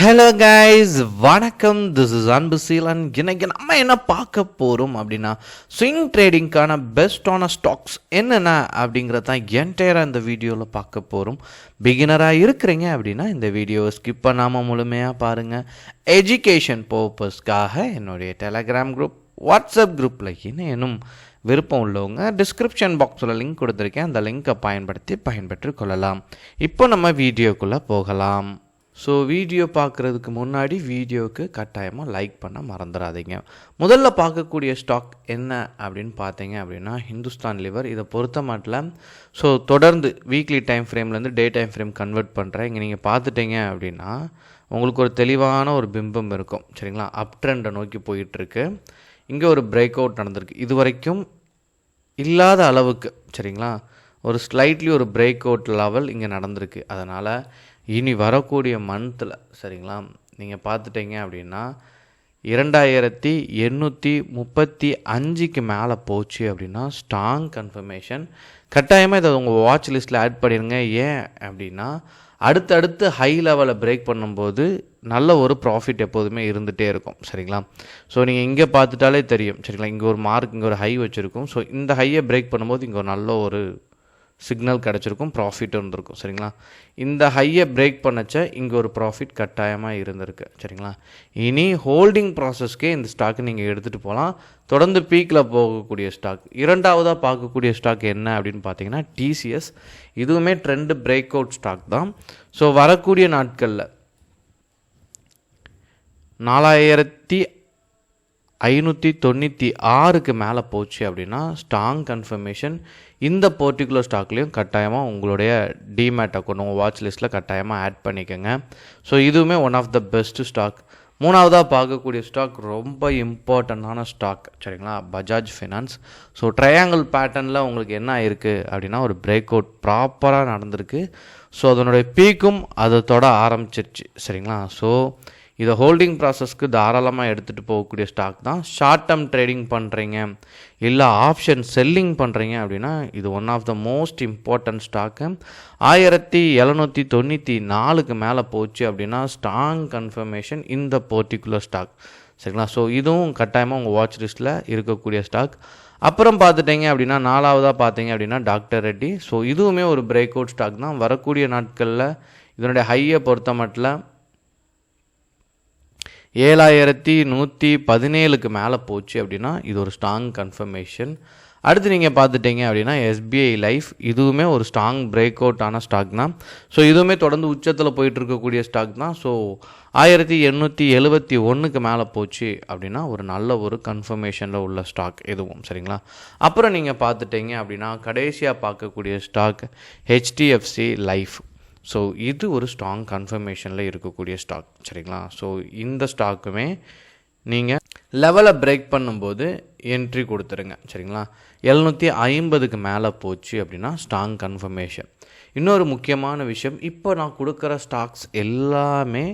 Hello guys, வணக்கம். This is Anbuseelan. இன்னைக்கு நம்ம என்ன பார்க்க போகிறோம் அப்படின்னா, ஸ்விங் ட்ரேடிங்க்கான பெஸ்ட்டான ஸ்டாக்ஸ் என்னென்ன அப்படிங்கிறத தான் என்டையராக இந்த வீடியோவில் பார்க்க போகிறோம். பிகினராக இருக்கிறீங்க அப்படின்னா இந்த வீடியோவை ஸ்கிப் பண்ணாமல் முழுமையாக பாருங்கள். எஜுகேஷன் பர்பஸ்க்காக என்னுடைய டெலகிராம் குரூப், வாட்ஸ்அப் குரூப்பில் இன்னும் விருப்பம் உள்ளவங்க டிஸ்கிரிப்ஷன் பாக்ஸில் லிங்க் கொடுத்துருக்கேன். அந்த லிங்க்கை பயன்பெற்று கொள்ளலாம். இப்போ நம்ம வீடியோக்குள்ளே போகலாம். ஸோ வீடியோ பார்க்குறதுக்கு முன்னாடி வீடியோவுக்கு கட்டாயமாக லைக் பண்ண மறந்துடாதீங்க. முதல்ல பார்க்கக்கூடிய ஸ்டாக் என்ன அப்படின்னு பார்த்தீங்க அப்படின்னா ஹிந்துஸ்தான் லிவர். இதை பொறுத்த மாட்டில் ஸோ தொடர்ந்து வீக்லி டைம் ஃப்ரேம்லேருந்து டே டைம் ஃப்ரேம் கன்வெர்ட் பண்ணுறேன். இங்கே நீங்கள் பார்த்துட்டீங்க அப்படின்னா உங்களுக்கு ஒரு தெளிவான ஒரு பிம்பம் இருக்கும், சரிங்களா? அப் ட்ரெண்டை நோக்கி போயிட்டுருக்கு. இங்கே ஒரு பிரேக் அவுட் நடந்திருக்கு. இது வரைக்கும் இல்லாத அளவுக்கு, சரிங்களா, ஒரு ஸ்லைட்லி ஒரு பிரேக் அவுட் லெவல் இங்கே நடந்திருக்கு. அதனால் இனி வரக்கூடிய மந்தில், சரிங்களா, நீங்கள் பார்த்துட்டீங்க அப்படின்னா 2835 மேலே போச்சு அப்படின்னா ஸ்ட்ராங் கன்ஃபர்மேஷன். கட்டாயமாக இதை உங்கள் வாட்ச் லிஸ்ட்டில் ஆட் பண்ணிடுங்க. ஏன் அப்படின்னா அடுத்தடுத்து ஹை லெவலை பிரேக் பண்ணும்போது நல்ல ஒரு ப்ராஃபிட் எப்போதுமே இருந்துகிட்டே இருக்கும், சரிங்களா? ஸோ நீங்கள் இங்கே பார்த்துட்டாலே தெரியும், சரிங்களா, இங்கே ஒரு மார்க், இங்கே ஒரு ஹை வச்சுருக்கும். ஸோ இந்த ஹையை பிரேக் பண்ணும்போது இங்கே ஒரு நல்ல ஒரு சிக்னல் கிடச்சிருக்கும், ப்ராஃபிட் இருந்திருக்கும், சரிங்களா? இந்த ஹையை பிரேக் பண்ணச்ச இங்கே ஒரு ப்ராஃபிட் கட்டாயமாக இருந்திருக்கு, சரிங்களா? இனி ஹோல்டிங் ப்ராசஸ்க்கே இந்த ஸ்டாக்கு நீங்கள் எடுத்துகிட்டு போகலாம். தொடர்ந்து பீக்கில் போகக்கூடிய ஸ்டாக். இரண்டாவதாக பார்க்கக்கூடிய ஸ்டாக் என்ன அப்படின்னு பார்த்தீங்கன்னா டிசிஎஸ். இதுவுமே ட்ரெண்டு பிரேக் அவுட் ஸ்டாக் தான். ஸோ வரக்கூடிய நாட்களில் 4596 மேலே போச்சு அப்படின்னா ஸ்ட்ராங் கன்ஃபர்மேஷன். இந்த பர்டிகுலர் ஸ்டாக்லேயும் கட்டாயமாக உங்களுடைய டிமேட் அக்கௌண்ட் உங்கள் வாட்ச் லிஸ்ட்டில் கட்டாயமாக ஆட் பண்ணிக்கோங்க. ஸோ இதுவுமே one of the best stock. மூணாவதாக பார்க்கக்கூடிய ஸ்டாக் ரொம்ப இம்பார்ட்டண்ட்டான ஸ்டாக், சரிங்களா, பஜாஜ் ஃபினான்ஸ். ஸோ ட்ரையாங்கிள் பேட்டர்னில் உங்களுக்கு என்ன இருக்குது அப்படின்னா ஒரு பிரேக் அவுட் ப்ராப்பராக நடந்திருக்கு. ஸோ அதனுடைய பீக்கும் அதை தொட ஆரம்பிச்சிருச்சு, சரிங்களா? ஸோ இதை ஹோல்டிங் ப்ராசஸ்க்கு தாராளமாக எடுத்துகிட்டு போகக்கூடிய ஸ்டாக் தான். ஷார்ட் டேர்ம் ட்ரேடிங் பண்ணுறீங்க இல்லை ஆப்ஷன் செல்லிங் பண்ணுறீங்க அப்படின்னா இது one of the most important stock. 1794 மேலே போச்சு அப்படின்னா ஸ்ட்ராங் கன்ஃபர்மேஷன் இந்த பர்டிகுலர் ஸ்டாக், சரிங்களா? ஸோ இதுவும் கட்டாயமாக உங்கள் வாட்ச் லிஸ்ட்டில் இருக்கக்கூடிய ஸ்டாக். அப்புறம் பார்த்துட்டிங்க அப்படின்னா நாலாவதாக பார்த்தீங்க அப்படின்னா டாக்டர் ரெட்டி. ஸோ இதுவுமே ஒரு பிரேக் அவுட் ஸ்டாக் தான். வரக்கூடிய நாட்களில் இதனுடைய ஹையை பொறுத்த மட்டும் 7117 மேலே போச்சு அப்படின்னா இது ஒரு ஸ்ட்ராங் கன்ஃபர்மேஷன். அடுத்து நீங்கள் பார்த்துட்டீங்க அப்படின்னா எஸ்பிஐ லைஃப். இதுவுமே ஒரு ஸ்ட்ராங் பிரேக் அவுட் ஆன ஸ்டாக் தான். ஸோ இதுவுமே தொடர்ந்து உச்சத்தில் போயிட்டு இருக்கக்கூடிய ஸ்டாக் தான். ஸோ 1871 மேலே போச்சு அப்படின்னா ஒரு நல்ல ஒரு கன்ஃபர்மேஷனில் உள்ள ஸ்டாக் இதுவும், சரிங்களா? அப்புறம் நீங்கள் பார்த்துட்டீங்க அப்படின்னா கடைசியாக பார்க்கக்கூடிய ஸ்டாக் ஹெச்டிஎஃப்சி லைஃப். ஸோ இது ஒரு ஸ்ட்ராங் கன்ஃபர்மேஷனில் இருக்கக்கூடிய ஸ்டாக், சரிங்களா? ஸோ இந்த ஸ்டாக்குமே நீங்கள் லெவலை பிரேக் பண்ணும்போது என்ட்ரி கொடுத்துருங்க, சரிங்களா? 750 மேலே போச்சு அப்படின்னா ஸ்ட்ராங் கன்ஃபர்மேஷன். இன்னொரு முக்கியமான விஷயம், இப்போ நான் கொடுக்குற ஸ்டாக்ஸ் எல்லாமே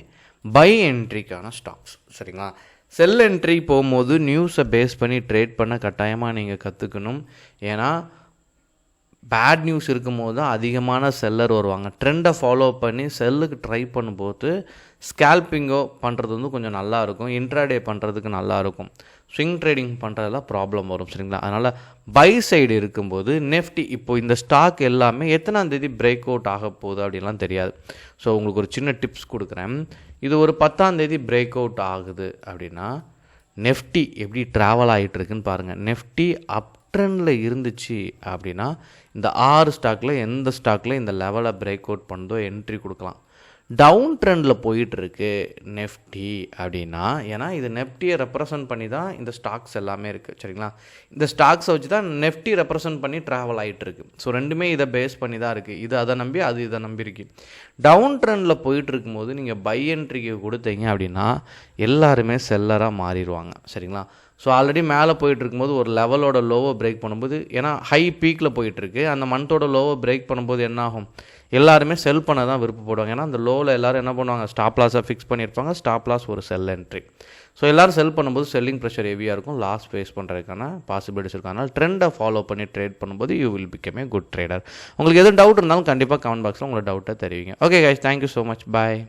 பை என்ட்ரிக்கான ஸ்டாக்ஸ், சரிங்களா? செல் என்ட்ரி போகும்போது நியூஸை பேஸ் பண்ணி ட்ரேட் பண்ண கட்டாயமாக நீங்கள் கற்றுக்கணும். ஏன்னா பேட் நியூஸ் இருக்கும்போது தான் அதிகமான செல்லர் வருவாங்க. ட்ரெண்டை ஃபாலோ பண்ணி செல்லுக்கு ட்ரை பண்ணும்போது ஸ்கேல்பிங்கோ பண்ணுறது வந்து கொஞ்சம் நல்லாயிருக்கும், இன்ட்ராடே பண்ணுறதுக்கு நல்லாயிருக்கும். ஸ்விங் ட்ரேடிங் பண்ணுறதுலாம் ப்ராப்ளம் வரும், சரிங்களா? அதனால் பை சைடு இருக்கும்போது நெஃப்டி இப்போ இந்த ஸ்டாக் எல்லாமே எத்தனாம் தேதி பிரேக் அவுட் ஆக போகுது அப்படின்லாம் தெரியாது. ஸோ உங்களுக்கு ஒரு சின்ன டிப்ஸ் கொடுக்குறேன். இது ஒரு 10ஆம் தேதி பிரேக் அவுட் ஆகுது அப்படின்னா நெஃப்டி எப்படி ட்ராவல் ஆகிட்டுருக்குன்னு பாருங்கள். நெஃப்டி அப் ட்ரெண்டில் இருந்துச்சு அப்படின்னா இந்த 6 ஸ்டாக்கில் எந்த ஸ்டாக்கில் இந்த லெவலை பிரேக் அவுட் பண்ணதோ என்ட்ரி கொடுக்கலாம். டவுன் ட்ரெண்டில் போயிட்டுருக்கு நெஃப்டி அப்படின்னா, ஏன்னா இது நெஃப்டியை ரெப்ரசன்ட் பண்ணி தான் இந்த ஸ்டாக்ஸ் எல்லாமே இருக்குது, சரிங்களா? இந்த ஸ்டாக்ஸை வச்சு தான் நெஃப்டி ரெப்ரசன்ட் பண்ணி ட்ராவல் ஆகிட்டுருக்கு. ஸோ ரெண்டுமே இதை பேஸ் பண்ணி தான் இருக்குது. இது அதை நம்பி, அது இதை நம்பியிருக்கு. டவுன் ட்ரெண்டில் போயிட்டு இருக்கும்போது நீங்கள் பை என்ட்ரிக்கு கொடுத்தீங்க அப்படின்னா எல்லாருமே செல்லராக மாறிடுவாங்க, சரிங்களா? ஸோ ஆல்ரெடி மேலே போயிட்டு இருக்கும்போது ஒரு லெவலோட லோவை பிரேக் பண்ணும்போது, ஏன்னா ஹை பீக்கில் போயிட்டுருக்கு, அந்த மந்தோட லோவை பிரேக் பண்ணும்போது என்ன ஆகும், எல்லாருமே செல் பண்ண தான் விருப்பப்படுவாங்க. ஏன்னா அந்த லோவில் எல்லோரும் என்ன பண்ணுவாங்க, ஸ்டாப் லாஸாக ஃபிக்ஸ் பண்ணியிருப்பாங்க. ஸ்டாப் லாஸ் ஒரு செல் என்ட்ரி. ஸோ எல்லோரும் செல் பண்ணும்போது செல்லிங் ப்ரெஷர் ஹெவியாக இருக்கும், லாஸ் ஃபேஸ் பண்ணுறதுக்கான பாசிபிலிட்டிஸ் இருக்கும். அதனால் ட்ரெண்டை ஃபாலோ பண்ணி ட்ரேட் பண்ணும்போது you will become a good trader. உங்களுக்கு எதுவும் டவுட் இருந்தாலும் கண்டிப்பாக கமெண்ட் பாக்ஸில் உங்களோட டவுட்டை தெரிவிங்க. Okay guys, thank you so much, பாய்.